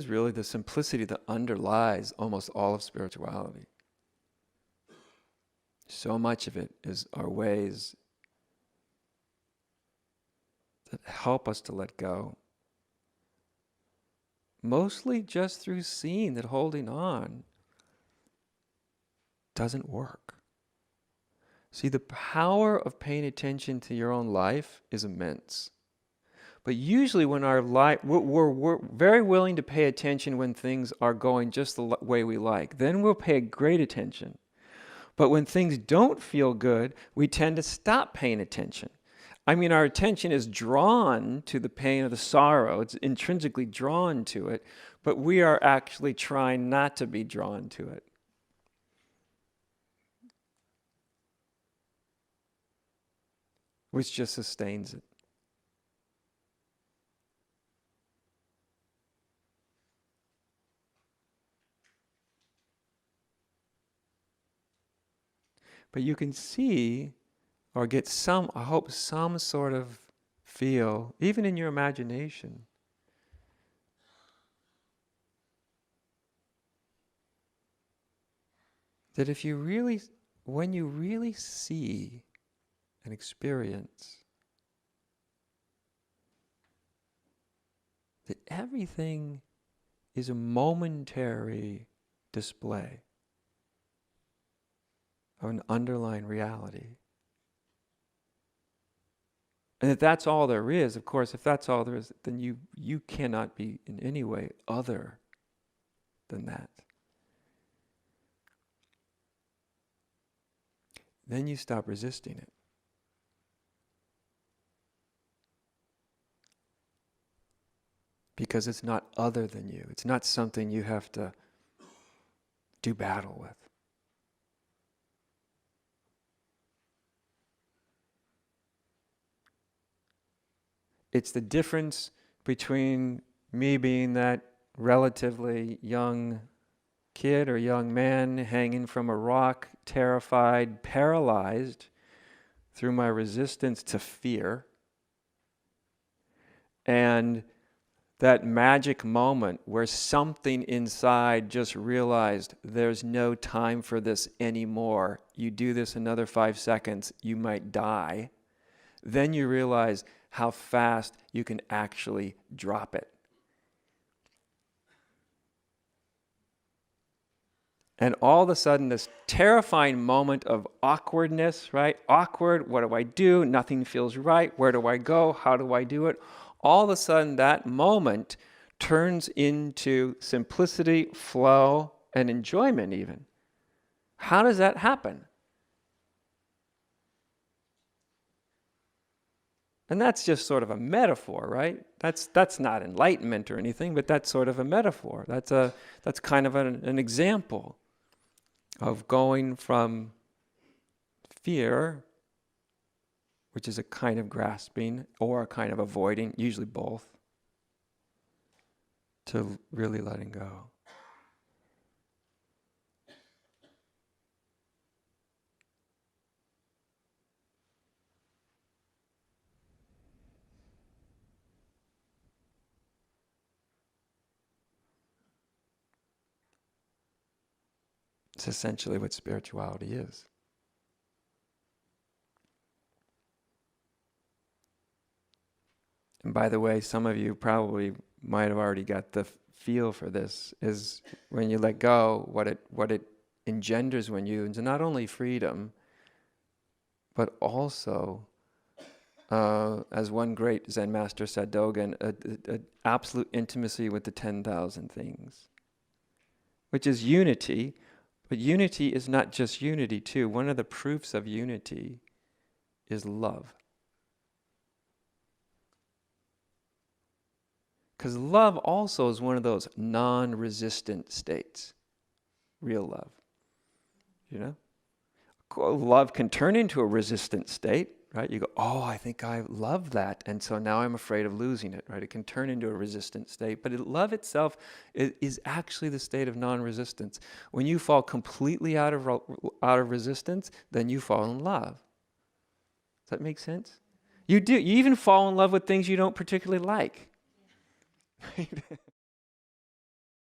is really the simplicity that underlies almost all of spirituality. So much of it is our ways that help us to let go. Mostly just through seeing that holding on doesn't work. See, the power of paying attention to your own life is immense. But usually when our life, we're very willing to pay attention when things are going just the way we like. Then we'll pay great attention. But when things don't feel good, we tend to stop paying attention. I mean, our attention is drawn to the pain or the sorrow. It's intrinsically drawn to it, but we are actually trying not to be drawn to it. Which just sustains it. But you can see or get some, I hope, some sort of feel, even in your imagination, that if you really, when you really see and experience that everything is a momentary display of an underlying reality. And if that's all there is, of course, if that's all there is, then you cannot be in any way other than that. Then you stop resisting it. Because it's not other than you. It's not something you have to do battle with. It's the difference between me being that relatively young kid or young man hanging from a rock, terrified, paralyzed through my resistance to fear, and that magic moment where something inside just realized there's no time for this anymore. You do this another 5 seconds, you might die. Then you realize how fast you can actually drop it. And all of a sudden, this terrifying moment of awkwardness, right? Awkward, what do I do? Nothing feels right. Where do I go? How do I do it? All of a sudden, that moment turns into simplicity, flow, and enjoyment even. How does that happen? And that's just sort of a metaphor, right? That's not enlightenment or anything, but that's sort of a metaphor. That's kind of an example of going from fear, which is a kind of grasping or a kind of avoiding, usually both, to really letting go. It's essentially what spirituality is. And by the way, some of you probably might have already got the feel for this, is when you let go, what it engenders when you, is not only freedom, but also, as one great Zen master said, Dogen, an absolute intimacy with the 10,000 things, which is unity. But unity is not just unity too. One of the proofs of unity is love. Because love also is one of those non-resistant states. Real love. You know? Love can turn into a resistant state, right? You go, oh, I think I love that, and so now I'm afraid of losing it, right? It can turn into a resistant state, but love itself is actually the state of non-resistance. When you fall completely out of resistance, then you fall in love. Does that make sense? You do. You even fall in love with things you don't particularly like.